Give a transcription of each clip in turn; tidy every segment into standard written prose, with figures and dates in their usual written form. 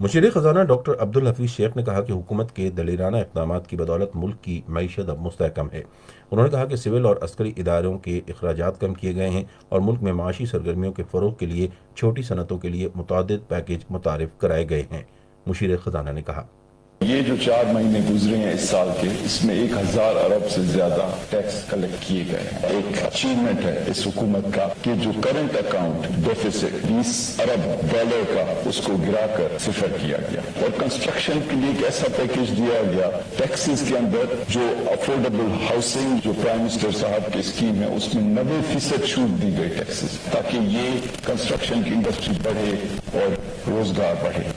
مشیر خزانہ ڈاکٹر عبدالحفیظ شیخ نے کہا کہ حکومت کے دلیرانہ اقدامات کی بدولت ملک کی معیشت اب مستحکم ہے۔ انہوں نے کہا کہ سول اور عسکری اداروں کے اخراجات کم کیے گئے ہیں اور ملک میں معاشی سرگرمیوں کے فروغ کے لیے چھوٹی صنعتوں کے لیے متعدد پیکیج متعارف کرائے گئے ہیں۔ مشیر خزانہ نے کہا یہ جو 4 مہینے گزرے ہیں اس سال کے، اس میں 1000 ارب سے زیادہ ٹیکس کلیکٹ کیے گئے ہیں۔ ایک اچیومنٹ ہے اس حکومت کا کہ جو کرنٹ اکاؤنٹ ڈیفیسٹ 20 ارب ڈالر کا اس کو گرا کر صفر کیا گیا، اور کنسٹرکشن کے لیے ایک ایسا پیکیج دیا گیا ٹیکسز کے اندر، جو افورڈیبل ہاؤسنگ جو پرائم منسٹر صاحب کی اسکیم ہے اس میں 90% چھوٹ دی گئی ٹیکسز، تاکہ یہ کنسٹرکشن کی انڈسٹری بڑھے اور روزگار بڑھے۔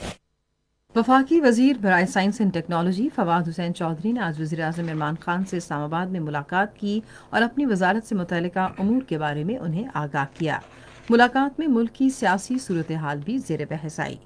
وفاقی وزیر برائے science and technology Fawad Hussain Chaudhry نے آج وزیر اعظم عمران خان سے اسلام آباد میں ملاقات کی اور اپنی وزارت سے متعلقہ امور کے بارے میں انہیں آگاہ کیا۔ ملاقات میں ملک کی سیاسی صورتحال بھی زیر بحث آئی۔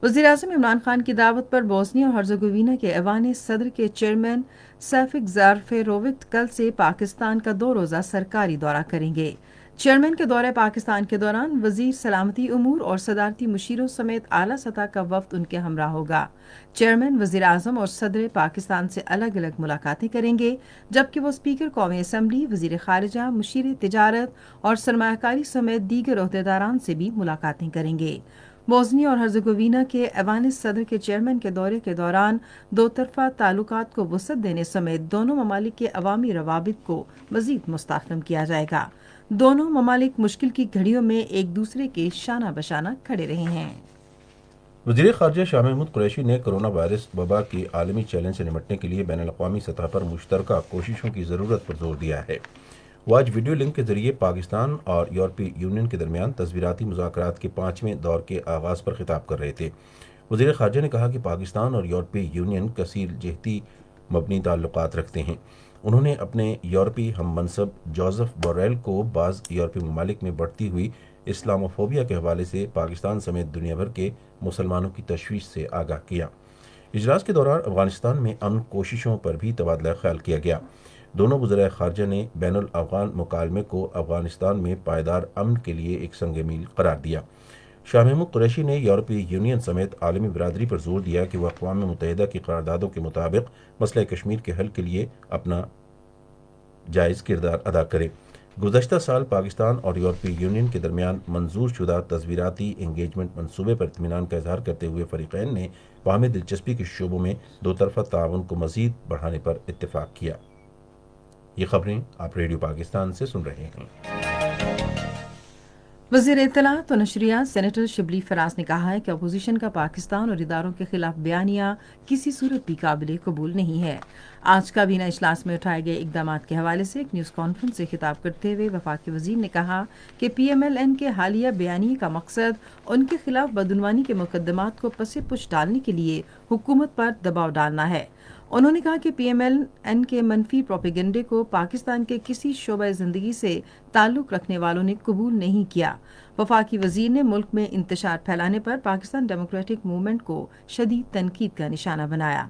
وزیر اعظم عمران خان کی دعوت پر بوسنیا اور ہرزیگووینا کے ایوان صدر کے چیئرمین سیفک زارفیرووک کل سے پاکستان کا 2 روزہ سرکاری دورہ کریں گے۔ چیئرمین کے دورہ پاکستان کے دوران وزیر سلامتی امور اور صدارتی مشیروں سمیت اعلیٰ سطح کا وفد ان کے ہمراہ ہوگا۔ چیئرمین وزیر اعظم اور صدر پاکستان سے الگ الگ ملاقاتیں کریں گے، جبکہ وہ اسپیکر قومی اسمبلی، وزیر خارجہ، مشیر تجارت اور سرمایہ کاری سمیت دیگر عہدیداران سے بھی ملاقاتیں کریں گے۔ بوسنیا اور ہرزیگووینا کے ایوان صدر کے چیئرمین کے دورے کے دوران 2 طرفہ تعلقات کو وسعت دینے سمیت دونوں ممالک کے عوامی روابط کو مزید مستحکم کیا جائے گا۔ دونوں ممالک مشکل کی گھڑیوں میں ایک دوسرے کے شانہ بشانہ کھڑے رہے ہیں۔ وزیر خارجہ شاہ محمود قریشی نے کرونا وائرس وبا کے عالمی چیلنج سے نمٹنے کے لیے بین الاقوامی سطح پر مشترکہ کوششوں کی ضرورت پر زور دیا ہے۔ وہ آج ویڈیو لنک کے ذریعے پاکستان اور یورپی یونین کے درمیان تصویراتی مذاکرات کے 5ویں دور کے آغاز پر خطاب کر رہے تھے۔ وزیر خارجہ نے کہا کہ پاکستان اور یورپی یونین کثیر جہتی مبنی تعلقات رکھتے ہیں۔ انہوں نے اپنے یورپی ہم منصب جوزف بوریل کو بعض یورپی ممالک میں بڑھتی ہوئی اسلاموفوبیا کے حوالے سے پاکستان سمیت دنیا بھر کے مسلمانوں کی تشویش سے آگاہ کیا۔ اجلاس کے دوران افغانستان میں امن کوششوں پر بھی تبادلہ خیال کیا گیا۔ دونوں وزرائے خارجہ نے بین الافغان مکالمے کو افغانستان میں پائیدار امن کے لیے ایک سنگ میل قرار دیا۔ شاہ محمود قریشی نے یورپی یونین سمیت عالمی برادری پر زور دیا کہ وہ اقوام متحدہ کی قراردادوں کے مطابق مسئلہ کشمیر کے حل کے لیے اپنا جائز کردار ادا کرے۔ گزشتہ سال پاکستان اور یورپی یونین کے درمیان منظور شدہ تصویراتی انگیجمنٹ منصوبے پر اطمینان کا اظہار کرتے ہوئے فریقین نے باہمی دلچسپی کے شعبوں میں 2 طرفہ تعاون کو مزید بڑھانے پر اتفاق کیا۔ یہ خبریں آپ ریڈیو پاکستان سے سن رہے ہیں۔ وزیر اطلاعات و نشریات سینیٹر شبلی فراز نے کہا ہے کہ اپوزیشن کا پاکستان اور اداروں کے خلاف بیانیہ کسی صورت بھی قابل قبول نہیں ہے۔ آج کابینہ اجلاس میں اٹھائے گئے اقدامات کے حوالے سے ایک نیوز کانفرنس سے خطاب کرتے ہوئے وفاقی وزیر نے کہا کہ پی ایم ایل این کے حالیہ بیانیے کا مقصد ان کے خلاف بدعنوانی کے مقدمات کو پس پش ڈالنے کے لیے حکومت پر دباؤ ڈالنا ہے۔ انہوں نے کہا کہ پی ایم ایل این کے منفی پروپیگنڈے کو پاکستان کے کسی شعبہ زندگی سے تعلق رکھنے والوں نے قبول نہیں کیا۔ وفاقی وزیر نے ملک میں انتشار پھیلانے پر پاکستان ڈیموکریٹک موومنٹ کو شدید تنقید کا نشانہ بنایا۔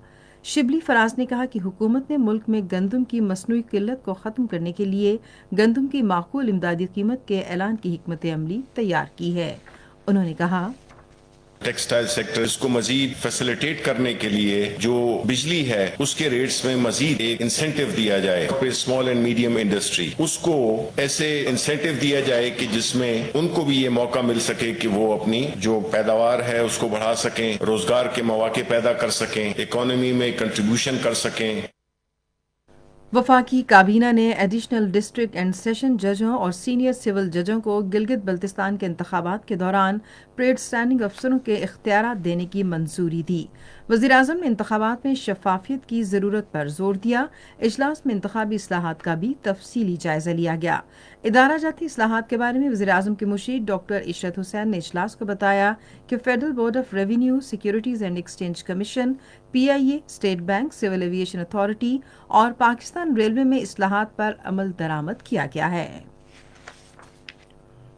شبلی فراز نے کہا کہ حکومت نے ملک میں گندم کی مصنوعی قلت کو ختم کرنے کے لیے گندم کی معقول امدادی قیمت کے اعلان کی حکمت عملی تیار کی ہے۔ انہوں نے کہا ٹیکسٹائل سیکٹر اس کو مزید فیسیلیٹیٹ کرنے کے لیے جو بجلی ہے اس کے ریٹس میں مزید ایک انسینٹیو دیا جائے، پھر اسمال اینڈ میڈیم انڈسٹری اس کو ایسے انسینٹیو دیا جائے کہ جس میں ان کو بھی یہ موقع مل سکے کہ وہ اپنی جو پیداوار ہے اس کو بڑھا سکیں، روزگار کے مواقع پیدا کر سکیں، اکانومی میں کنٹریبیوشن کر سکیں۔ وفاقی کابینہ نے ایڈیشنل ڈسٹرکٹ اینڈ سیشن ججوں اور سینئر سول ججوں کو گلگت بلتستان کے انتخابات کے دوران پریڈ اسٹینڈنگ افسروں کے اختیارات دینے کی منظوری دی۔ وزیر اعظم نے انتخابات میں شفافیت کی ضرورت پر زور دیا۔ اجلاس میں انتخابی اصلاحات کا بھی تفصیلی جائزہ لیا گیا۔ ادارہ جاتی اصلاحات کے بارے میں وزیر اعظم کے مشیر ڈاکٹر عشرت حسین نے اجلاس کو بتایا کہ federal board of revenue, securities and exchange commission, P I A, state bank, civil aviation authority اور پاکستان ریلوے میں اصلاحات پر عمل درآمد کیا گیا ہے۔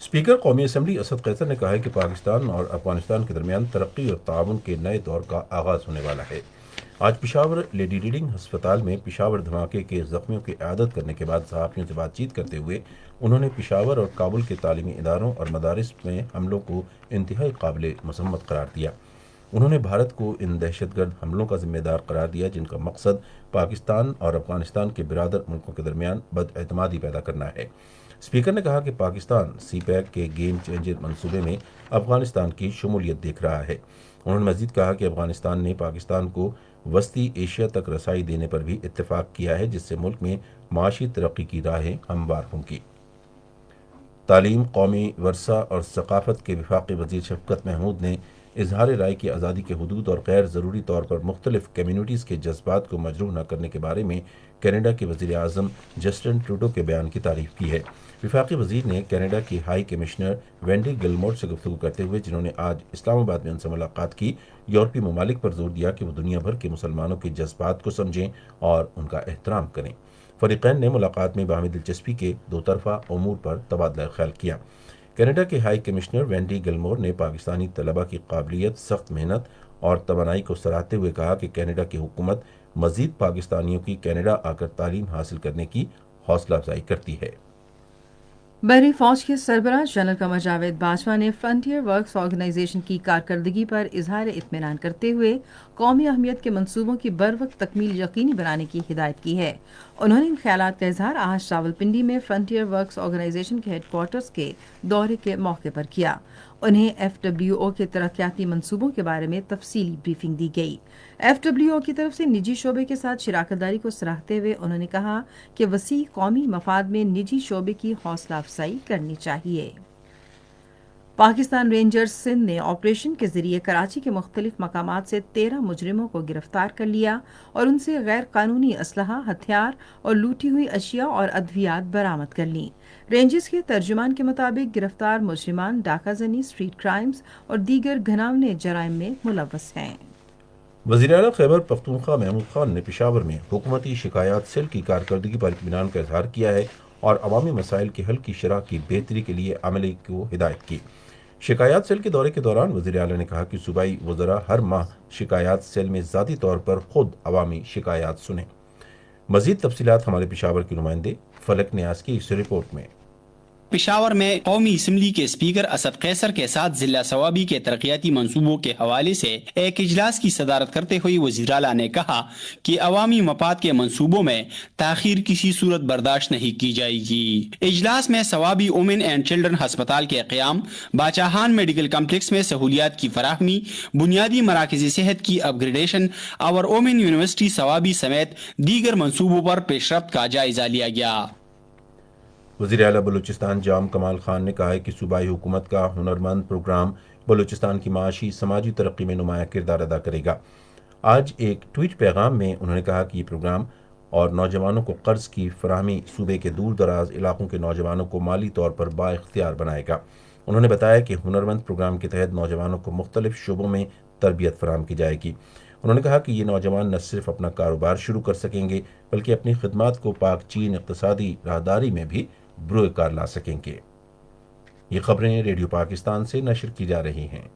اسپیکر قومی اسمبلی اسد قیصر نے کہا ہے کہ پاکستان اور افغانستان کے درمیان ترقی اور تعاون کے نئے دور کا آغاز ہونے والا ہے۔ آج پشاور لیڈی ریڈنگ ہسپتال میں پشاور دھماکے کے زخمیوں کی عیادت کرنے کے بعد صحافیوں سے بات چیت کرتے ہوئے انہوں نے پشاور اور کابل کے تعلیمی اداروں اور مدارس میں حملوں کو انتہائی قابل مذمت قرار دیا۔ انہوں نے بھارت کو ان دہشت گرد حملوں کا ذمہ دار قرار دیا جن کا مقصد پاکستان اور افغانستان کے برادر ملکوں کے درمیان بد اعتمادی پیدا کرنا ہے۔ اسپیکر نے کہا کہ پاکستان سی پیک کے گیم چینجر منصوبے میں افغانستان کی شمولیت دیکھ رہا ہے۔ انہوں نے مزید کہا کہ افغانستان نے پاکستان کو وسطی ایشیا تک رسائی دینے پر بھی اتفاق کیا ہے، جس سے ملک میں معاشی ترقی کی راہیں ہموار ہوں گی۔ تعلیم، قومی ورثہ اور ثقافت کے وفاقی وزیر شفقت محمود نے اظہار رائے کی آزادی کے حدود اور غیر ضروری طور پر مختلف کمیونٹیز کے جذبات کو مجروح نہ کرنے کے بارے میں کینیڈا کے وزیر اعظم جسٹن ٹروڈو کے بیان کی تعریف کی ہے۔ وفاقی وزیر نے کینیڈا کی ہائی کمشنر وینڈی گلمور سے گفتگو کرتے ہوئے، جنہوں نے آج اسلام آباد میں ان سے ملاقات کی، یورپی ممالک پر زور دیا کہ وہ دنیا بھر کے مسلمانوں کے جذبات کو سمجھیں اور ان کا احترام کریں۔ فریقین نے ملاقات میں باہمی دلچسپی کے دو طرفہ امور پر تبادلہ خیال کیا۔ کینیڈا کے ہائی کمشنر وینڈی گلمور نے پاکستانی طلبہ کی قابلیت، سخت محنت اور توانائی کو سراہتے ہوئے کہا کہ کینیڈا کی حکومت مزید پاکستانیوں کی کینیڈا آ کر تعلیم حاصل کرنے کی حوصلہ افزائی کرتی ہے۔ بحری فوج کے سربراہ جنرل قمر جاوید باجوہ نے فرنٹیئر ورکس آرگنائزیشن کی کارکردگی پر اظہار اطمینان کرتے ہوئے قومی اہمیت کے منصوبوں کی بروقت تکمیل یقینی بنانے کی ہدایت کی ہے۔ انہوں نے ان خیالات کا اظہار آج راولپنڈی میں فرنٹیئر ورکس آرگنائزیشن کے ہیڈ کوارٹرز کے دورے کے موقع پر کیا۔ انہیں FWO کے ترقیاتی منصوبوں کے بارے میں تفصیلی بریفنگ دی گئی۔ FWO کی طرف سے نجی شعبے کے ساتھ شراکت داری کو سراہتے ہوئے انہوں نے کہا کہ وسیع قومی مفاد میں نجی شعبے کی حوصلہ افزائی کرنی چاہیے۔ پاکستان رینجرز سندھ نے آپریشن کے ذریعے کراچی کے مختلف مقامات سے 13 مجرموں کو گرفتار کر لیا اور ان سے غیر قانونی اسلحہ، ہتھیار اور لوٹی ہوئی اشیاء اور ادویات برآمد کر لیں۔ رینجرز کے ترجمان کے مطابق گرفتار مجرمان ڈاکہ زنی، اسٹریٹ کرائمز اور دیگر گھناونے جرائم میں ملوث ہیں۔ وزیر اعلیٰ خیبر پختونخوا محمود خان نے پشاور میں حکومتی شکایات سیل کی کارکردگی پر اطمینان کا اظہار کیا ہے اور عوامی مسائل کے حل کی شرح کی بہتری کے لیے عملے کو ہدایت کی۔ شکایات سیل کے دورے کے دوران وزیر اعلیٰ نے کہا کہ صوبائی وزراء ہر ماہ شکایات سیل میں ذاتی طور پر خود عوامی شکایات سنیں۔ مزید تفصیلات ہمارے پشاور کے نمائندے فلک نیاز کی اس رپورٹ میں۔ پشاور میں قومی اسمبلی کے اسپیکر اسد قیصر کے ساتھ ضلع ثوابی کے ترقیاتی منصوبوں کے حوالے سے ایک اجلاس کی صدارت کرتے ہوئے وزیر اعلیٰ نے کہا کہ عوامی مفاد کے منصوبوں میں تاخیر کسی صورت برداشت نہیں کی جائے گی۔ اجلاس میں ثوابی وومن اینڈ چلڈرن ہسپتال کے قیام، باچاہان میڈیکل کمپلیکس میں سہولیات کی فراہمی، بنیادی مراکز صحت کی اپ گریڈیشن اور وومن یونیورسٹی ثوابی سمیت دیگر منصوبوں پر پیش رفت کا جائزہ لیا گیا۔ وزیر اعلیٰ بلوچستان جام کمال خان نے کہا ہے کہ صوبائی حکومت کا ہنرمند پروگرام بلوچستان کی معاشی سماجی ترقی میں نمایاں کردار ادا کرے گا۔ آج ایک ٹویٹ پیغام میں انہوں نے کہا کہ یہ پروگرام اور نوجوانوں کو قرض کی فراہمی صوبے کے دور دراز علاقوں کے نوجوانوں کو مالی طور پر بااختیار بنائے گا۔ انہوں نے بتایا کہ ہنرمند پروگرام کے تحت نوجوانوں کو مختلف شعبوں میں تربیت فراہم کی جائے گی۔ انہوں نے کہا کہ یہ نوجوان نہ صرف اپنا کاروبار شروع کر سکیں گے بلکہ اپنی خدمات کو پاک چین اقتصادی راہداری میں بھی بروئے کار لا سکیں گے۔ یہ خبریں ریڈیو پاکستان سے نشر کی جا رہی ہیں۔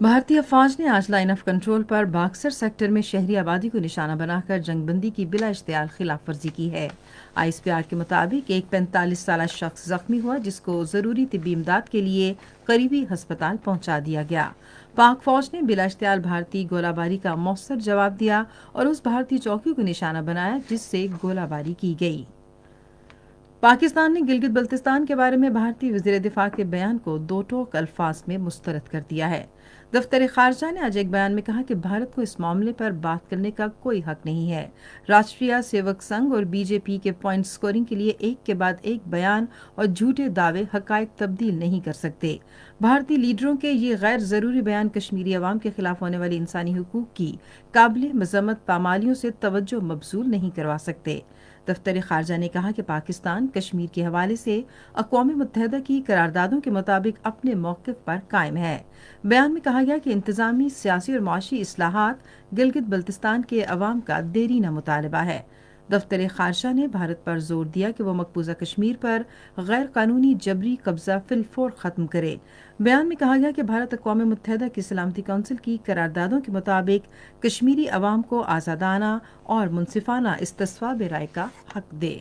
بھارتی افواج نے آج line of control per boxer sector میں شہری آبادی کو نشانہ بنا کر جنگ بندی کی بلا اشتعال خلاف ورزی کی ہے۔ ISPR کے مطابق ایک 45 سالہ شخص زخمی ہوا جس کو ضروری طبی امداد کے لیے قریبی ہسپتال پہنچا دیا گیا۔ پاک فوج نے بلا اشتعال بھارتی گولہ باری کا مؤثر جواب دیا اور اس بھارتی چوکی کو نشانہ بنایا جس سے گولہ باری کی گئی۔ پاکستان نے گلگت بلتستان کے بارے میں بھارتی وزیر دفاع کے بیان کو دو ٹوک الفاظ میں مسترد کر دیا ہے۔ دفتر خارجہ نے آج ایک بیان میں کہا کہ بھارت کو اس معاملے پر بات کرنے کا کوئی حق نہیں ہے۔ راشٹریہ سیوک سنگھ اور BJP کے پوائنٹ سکورنگ کے لیے ایک کے بعد ایک بیان اور جھوٹے دعوے حقائق تبدیل نہیں کر سکتے۔ بھارتی لیڈروں کے یہ غیر ضروری بیان کشمیری عوام کے خلاف ہونے والی انسانی حقوق کی قابل مذمت پامالیوں سے توجہ مبذول نہیں کروا سکتے۔ دفتر خارجہ نے کہا کہ پاکستان کشمیر کے حوالے سے اقوام متحدہ کی قراردادوں کے مطابق اپنے موقف پر قائم ہے۔ بیان میں کہا گیا کہ انتظامی، سیاسی اور معاشی اصلاحات گلگت بلتستان کے عوام کا دیرینہ مطالبہ ہے۔ دفتر خارجہ نے بھارت پر زور دیا کہ وہ مقبوضہ کشمیر پر غیر قانونی جبری قبضہ فی الفور ختم کرے۔ بیان میں کہا گیا کہ بھارت اقوام متحدہ کی سلامتی کونسل کی قراردادوں کے مطابق کشمیری عوام کو آزادانہ اور منصفانہ استصواب رائے کا حق دے۔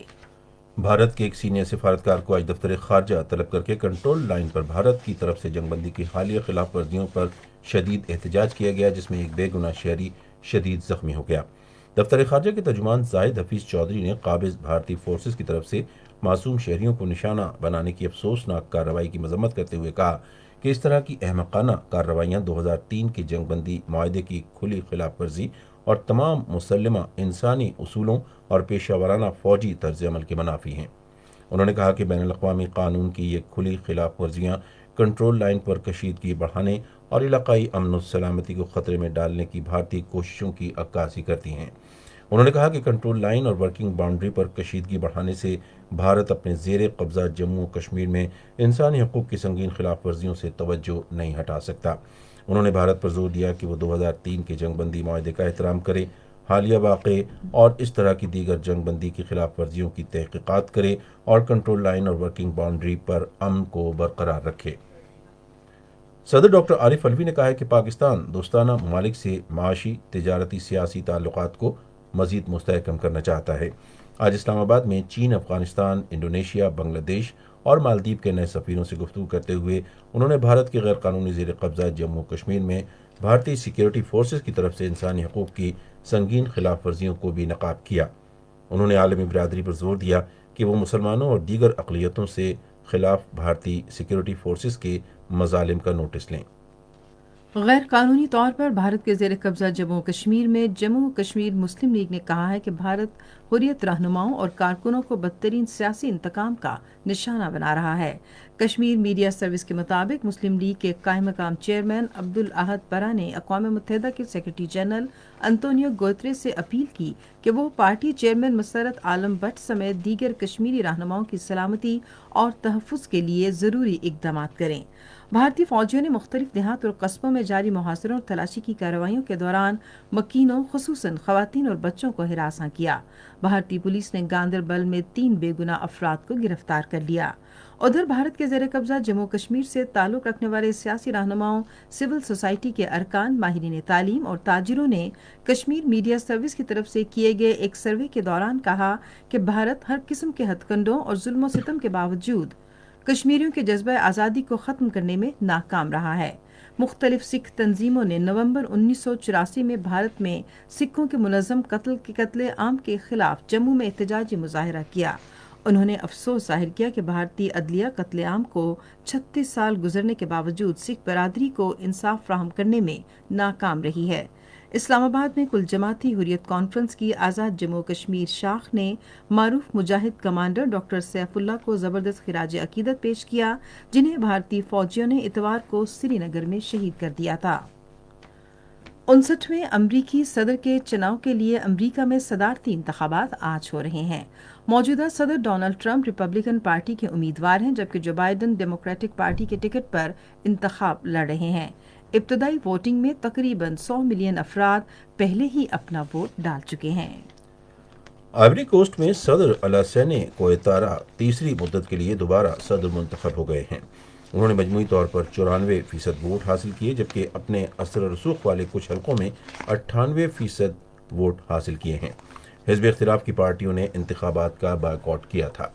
بھارت کے ایک سینئر سفارتکار کو آج دفتر خارجہ طلب کر کے کنٹرول لائن پر بھارت کی طرف سے جنگ بندی کی حالیہ خلاف ورزیوں پر شدید احتجاج کیا گیا، جس میں ایک بے گناہ شہری شدید زخمی ہو گیا۔ دفتر خارجہ کے ترجمان زاہد حفیظ چودھری نے قابض بھارتی فورسز کی طرف سے معصوم شہریوں کو نشانہ بنانے کی افسوسناک کارروائی کی مذمت کرتے ہوئے کہا کہ اس طرح کی احمقانہ کارروائیاں 2003 کے جنگ بندی معاہدے کی کھلی خلاف ورزی اور تمام مسلمہ انسانی اصولوں اور پیشہ ورانہ فوجی طرز عمل کے منافی ہیں۔ انہوں نے کہا کہ بین الاقوامی قانون کی یہ کھلی خلاف ورزیاں کنٹرول لائن پر کشیدگی بڑھانے اور علاقائی امن و سلامتی کو خطرے میں ڈالنے کی بھارتی کوششوں کی عکاسی کرتی ہیں۔ انہوں نے کہا کہ کنٹرول لائن اور ورکنگ باؤنڈری پر کشیدگی بڑھانے سے بھارت اپنے زیر قبضہ جموں و کشمیر میں انسانی حقوق کی سنگین خلاف ورزیوں سے توجہ نہیں ہٹا سکتا۔ انہوں نے بھارت پر زور دیا کہ وہ 2003 کے جنگ بندی معاہدے کا احترام کرے، حالیہ واقعے اور اس طرح کی دیگر جنگ بندی کی خلاف ورزیوں کی تحقیقات کرے اور کنٹرول لائن اور ورکنگ باؤنڈری پر امن کو برقرار رکھے۔ صدر ڈاکٹر عارف علوی نے کہا ہے کہ پاکستان دوستانہ ممالک سے معاشی، تجارتی، سیاسی تعلقات کو مزید مستحکم کرنا چاہتا ہے۔ آج اسلام آباد میں چین، افغانستان، انڈونیشیا، بنگلہ دیش اور مالدیپ کے نئے سفیروں سے گفتگو کرتے ہوئے انہوں نے بھارت کے غیر قانونی زیر قبضہ جموں کشمیر میں بھارتی سیکیورٹی فورسز کی طرف سے انسانی حقوق کی سنگین خلاف ورزیوں کو بھی نقاب کیا۔ انہوں نے عالمی برادری پر زور دیا کہ وہ مسلمانوں اور دیگر اقلیتوں سے خلاف بھارتی سیکیورٹی فورسز کے مظالم کا نوٹس لیں۔ غیر قانونی طور پر بھارت کے زیر قبضہ جموں کشمیر میں جموں کشمیر مسلم لیگ نے کہا ہے کہ بھارت حریت رہنماؤں اور کارکنوں کو بدترین سیاسی انتقام کا نشانہ بنا رہا ہے۔ کشمیر میڈیا سروس کے مطابق مسلم لیگ کے قائم مقام چیئرمین عبدالاحد پرا نے اقوام متحدہ کے سیکرٹری جنرل انطونیو گوتریس سے اپیل کی کہ وہ party chairman Musarrat Alam but سمیت دیگر کشمیری رہنماؤں کی سلامتی اور تحفظ کے لیے ضروری اقدامات کریں۔ بھارتی فوجیوں نے مختلف دیہات اور قصبوں میں جاری محاصروں اور تلاشی کی کارروائیوں کے دوران مکینوں خصوصاً خواتین اور بچوں کو ہراساں کیا۔ بھارتی پولیس نے گاندربل میں 3 بے گناہ افراد کو گرفتار کر لیا۔ ادھر بھارت کے زیر قبضہ جموں کشمیر سے تعلق رکھنے والے سیاسی رہنماؤں، سول سوسائٹی کے ارکان، ماہرین تعلیم اور تاجروں نے کشمیر میڈیا سروس کی طرف سے کیے گئے ایک سروے کے دوران کہا کہ بھارت ہر قسم کے ہتھ کنڈوں اور ظلم و ستم کے باوجود کشمیریوں کے جذبہ آزادی کو ختم کرنے میں ناکام رہا ہے۔ مختلف سکھ تنظیموں نے نومبر 1984 میں بھارت میں سکھوں کے منظم قتل عام کے خلاف جموں میں احتجاجی مظاہرہ کیا۔ انہوں نے افسوس ظاہر کیا کہ بھارتی عدلیہ قتل عام کو 36 سال گزرنے کے باوجود سکھ برادری کو انصاف فراہم کرنے میں ناکام رہی ہے۔ اسلام آباد میں کل جماعتی حریت کانفرنس کی آزاد جموں کشمیر شاخ نے معروف مجاہد کمانڈر ڈاکٹر سیف اللہ کو زبردست خراج عقیدت پیش کیا، جنہیں بھارتی فوجیوں نے اتوار کو سری نگر میں شہید کر دیا تھا۔ 59ویں امریکی صدر کے چناؤ کے لیے امریکہ میں صدارتی انتخابات آج ہو رہے ہیں۔ موجودہ صدر ڈونلڈ ٹرمپ ریپبلکن پارٹی کے امیدوار ہیں، جبکہ جو بائیڈن ڈیموکریٹک پارٹی کے ٹکٹ پر انتخاب لڑ رہے ہیں۔ ابتدائی ووٹنگ میں تقریباً 100 ملین افراد پہلے ہی اپنا ووٹ ڈال چکے ہیں۔ آئیوری کوسٹ میں صدر الاسینے کوئیتارا تیسری مدت کے لیے دوبارہ صدر منتخب ہو گئے ہیں۔ انہوں نے مجموعی طور پر 94% ووٹ حاصل کیے، جبکہ اپنے اثر و رسوخ والے کچھ حلقوں میں 98% ووٹ حاصل کیے ہیں۔ حزب اختلاف کی پارٹیوں نے انتخابات کا بائیکاٹ کیا تھا۔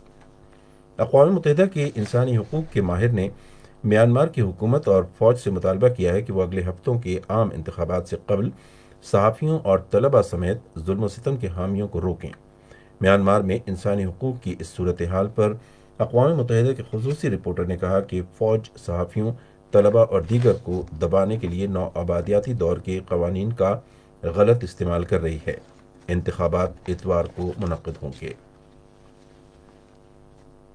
اقوام متحدہ کے انسانی حقوق کے ماہر نے میانمار کی حکومت اور فوج سے مطالبہ کیا ہے کہ وہ اگلے ہفتوں کے عام انتخابات سے قبل صحافیوں اور طلبہ سمیت ظلم و ستم کے حامیوں کو روکیں۔ میانمار میں انسانی حقوق کی اس صورتحال پر اقوام متحدہ کے خصوصی رپورٹر نے کہا کہ فوج صحافیوں، طلبہ اور دیگر کو دبانے کے لیے نوآبادیاتی دور کے قوانین کا غلط استعمال کر رہی ہے۔ انتخابات اتوار کو منعقد ہوں گے۔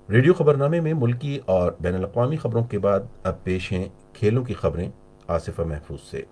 ریڈیو خبرنامے میں ملکی اور بین الاقوامی خبروں کے بعد اب پیش ہیں کھیلوں کی خبریں آصفہ محفوظ سے۔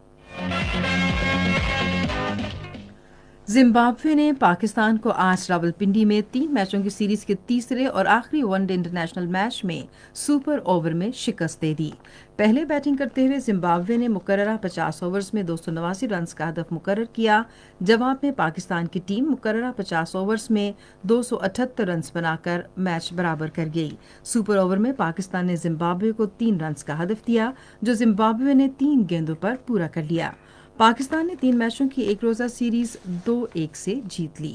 زمبابوے نے پاکستان کو آج راولپنڈی میں 3 میچوں کی سیریز کے تیسرے اور آخری ون ڈے انٹرنیشنل میچ میں سپر اوور میں شکست دے دی۔ پہلے بیٹنگ کرتے ہوئے زمبابوے نے مقررہ 50 اوورز میں 289 رنز کا ہدف مقرر کیا۔ جواب میں پاکستان کی ٹیم مقررہ 50 اوورز میں 278 رنز بنا کر میچ برابر کر گئی۔ سپر اوور میں پاکستان نے زمبابوے کو 3 رنز کا ہدف دیا، جو زمبابوے نے 3 گیندوں پر پورا کر لیا۔ پاکستان نے 3 میچوں کی ایک روزہ سیریز 2-1 سے جیت لی۔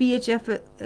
PHF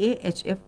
AHF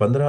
15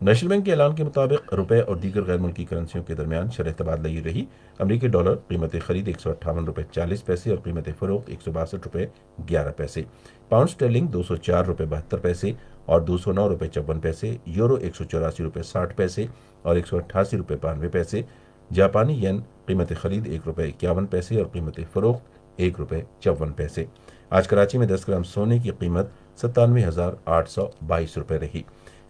نیشنل بینک کے اعلان کے مطابق روپے اور دیگر غیر ملکی کرنسیوں کے درمیان شرح تبادلہ یہ رہی: امریکی ڈالر قیمت خرید 158 روپے 40 پیسے اور قیمت فروخت 162 روپے 11 پیسے، پاؤنڈ اسٹرلنگ 204 روپے 72 پیسے اور 209 روپے 54 پیسے، یورو 184 روپے 60 پیسے اور 188 روپے 92 پیسے، جاپانی ین قیمت خرید 1 روپے 51 پیسے اور قیمت فروخت 1 روپے 54 پیسے۔ آج کراچی میں 10 گرام سونے کی قیمت 97,822 روپے رہی۔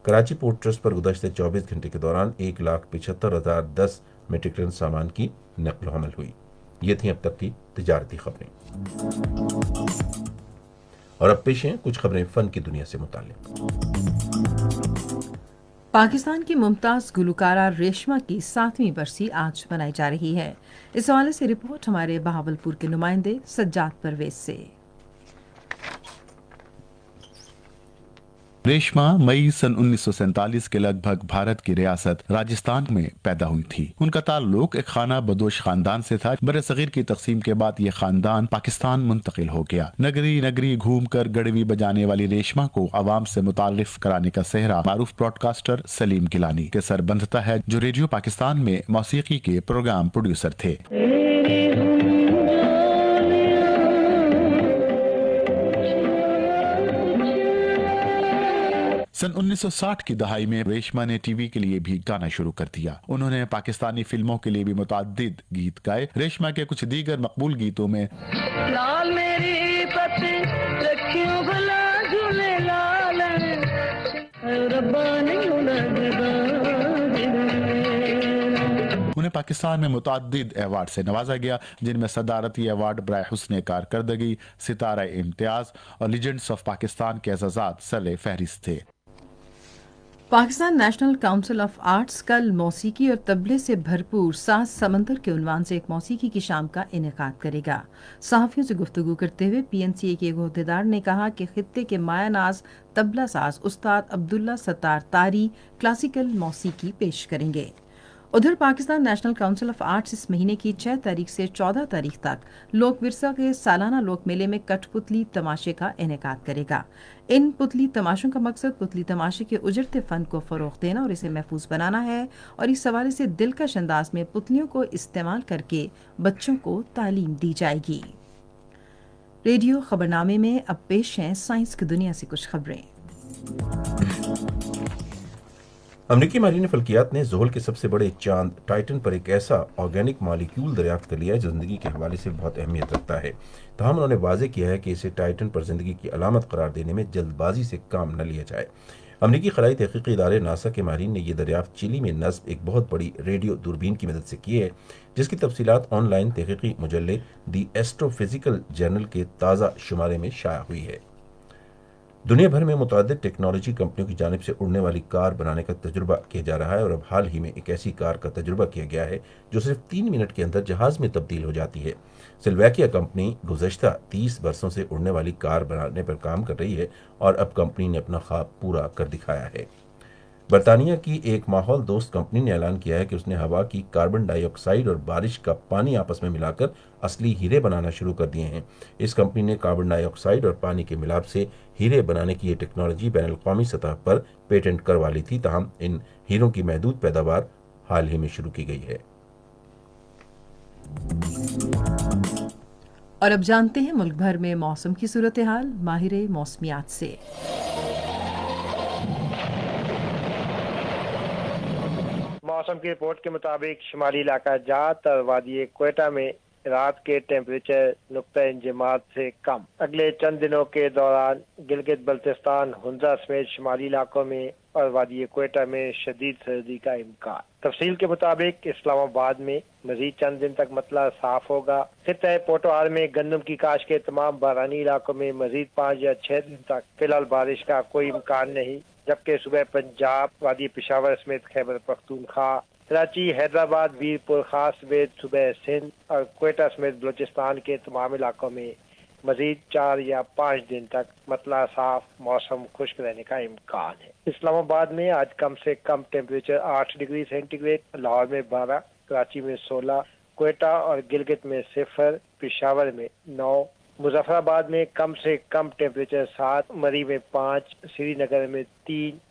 کراچی پورٹ ٹرسٹ پر گزشتہ 24 گھنٹے کے دوران 1,75,010 میٹرک ٹن سامان کی نقل و حمل ہوئی۔ یہ تھیں اب تک کی تجارتی خبریں، اور اب پیش ہیں کچھ خبریں فن کی دنیا سے متعلق۔ پاکستان کی ممتاز گلوکارہ ریشما کی 7ویں برسی آج منائی جا رہی ہے۔ اس حوالے سے رپورٹ ہمارے بہاولپور کے نمائندے سجاد پرویز سے۔ ریشما مئی سن 1947 کے لگ بھگ بھارت کی ریاست راجستھان میں پیدا ہوئی تھی۔ ان کا تعلق ایک خانہ بدوش خاندان سے تھا۔ برصغیر کی تقسیم کے بعد یہ خاندان پاکستان منتقل ہو گیا۔ نگری نگری گھوم کر گڑوی بجانے والی ریشما کو عوام سے متعارف کرانے کا سہرا معروف براڈ کاسٹر سلیم گیلانی کے سر بندھتا ہے، جو ریڈیو پاکستان میں موسیقی کے پروگرام پروڈیوسر تھے۔ سن 1960 کی دہائی میں ریشما نے ٹی وی کے لیے بھی گانا شروع کر دیا۔ انہوں نے پاکستانی فلموں کے لیے بھی متعدد گیت گائے۔ ریشما کے کچھ دیگر مقبول گیتوں میں لال میری پتی رکھیوں بلا جھولے لال ربانی انہیں پاکستان میں متعدد ایوارڈ سے نوازا گیا، جن میں صدارتی ایوارڈ برائے حسن کارکردگی، ستارہ امتیاز اور لیجنڈز آف پاکستان کے اعزازات سر فہرست تھے۔ Pakistan National Council of arts کل موسیقی اور طبلے سے بھرپور ساز سمندر کے عنوان سے ایک موسیقی کی شام کا انعقاد کرے گا۔ صحافیوں سے گفتگو کرتے ہوئے پی این سی اے کے ایک عہدیدار نے کہا کہ خطے کے مایہ ناز طبلہ ساز استاد عبداللہ ستار طاری کلاسیکل موسیقی پیش کریں گے۔ ادھر Pakistan National Council of Arts اس مہینے کی 6 تاریخ سے 14 تاریخ تک لوک ورثہ کے سالانہ لوک میلے میں کٹ پتلی تماشے کا انعقاد کرے گا۔ ان پتلی تماشوں کا مقصد پتلی تماشے کے اجرتے فن کو فروغ دینا اور اسے محفوظ بنانا ہے، اور اس حوالے سے دلکش انداز میں پتلیوں کو استعمال کر کے بچوں کو تعلیم دی جائے گی۔ ریڈیو خبرنامے میں اب پیش ہیں سائنس کی دنیا سے کچھ خبریں۔ امریکی ماہرین فلکیات نے زحل کے سب سے بڑے چاند ٹائٹن پر ایک ایسا آرگینک مالیکیول دریافت کر لیا ہے جو زندگی کے حوالے سے بہت اہمیت رکھتا ہے، تاہم انہوں نے واضح کیا ہے کہ اسے ٹائٹن پر زندگی کی علامت قرار دینے میں جلد بازی سے کام نہ لیا جائے۔ امریکی خلائی تحقیقی ادارے ناسا کے ماہرین نے یہ دریافت چلی میں نصب ایک بہت بڑی ریڈیو دوربین کی مدد سے کی ہے، جس کی تفصیلات آن لائن تحقیقی مجلے دی ایسٹرو فزیکل جرنل کے تازہ شمارے میں شائع ہوئی ہے۔ دنیا بھر میں متعدد ٹیکنالوجی کمپنیوں کی جانب سے اڑنے والی کار بنانے کا تجربہ کیا جا رہا ہے، اور اب حال ہی میں ایک ایسی کار کا تجربہ کیا گیا ہے جو صرف 3 منٹ کے اندر جہاز میں تبدیل ہو جاتی ہے۔ سلویکیا کمپنی گزشتہ 30 برسوں سے اڑنے والی کار بنانے پر کام کر رہی ہے، اور اب کمپنی نے اپنا خواب پورا کر دکھایا ہے۔ برطانیہ کی ایک ماحول دوست کمپنی نے اعلان کیا ہے کہ اس نے ہوا کی کاربن ڈائی آکسائیڈ اور بارش کا پانی آپس میں ملا کر اصلی ہیرے بنانا شروع کر دیے ہیں۔ اس کمپنی نے کاربن ڈائی آکسائیڈ اور پانی کے ملاپ سے ہیرے بنانے کی یہ ٹیکنالوجی بین الاقوامی سطح پر پیٹنٹ کروا لی تھی، تاہم ان ہیروں کی محدود پیداوار حال ہی میں شروع کی گئی ہے۔ اور اب جانتے ہیں ملک بھر میں موسم کی صورتحال ماہر موسمیات سے۔ موسم کی رپورٹ کے مطابق شمالی علاقہ جات اور وادی کوئٹہ میں رات کے ٹیمپریچر نقطہ انجماد سے کم۔ اگلے چند دنوں کے دوران گلگت بلتستان، ہنزا سمیت شمالی علاقوں میں اور وادی کوئٹہ میں شدید سردی کا امکان۔ تفصیل کے مطابق اسلام آباد میں مزید چند دن تک مطلع صاف ہوگا۔ خطہ پوٹوہار میں گندم کی کاشت کے تمام بارانی علاقوں میں مزید 5 یا 6 دن تک فی الحال بارش کا کوئی امکان نہیں، جبکہ صبح پنجاب، وادی پشاور سمیت خیبر پختونخوا، کراچی، حیدرآباد، ویرپور خاص سمیت صبح سندھ اور کوئٹہ سمیت بلوچستان کے تمام علاقوں میں مزید 4 یا 5 دن تک مطلع صاف موسم خشک رہنے کا امکان ہے۔ اسلام آباد میں آج کم سے کم temperature 8 degree centigrade, Lahore میں 12، کراچی میں 16، کوئٹہ اور گلگت میں 0، پشاور میں 9، مظفر آباد میں کم سے کم ٹیمپریچر 7، مری میں 5، سری نگر میں 3،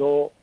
2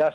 10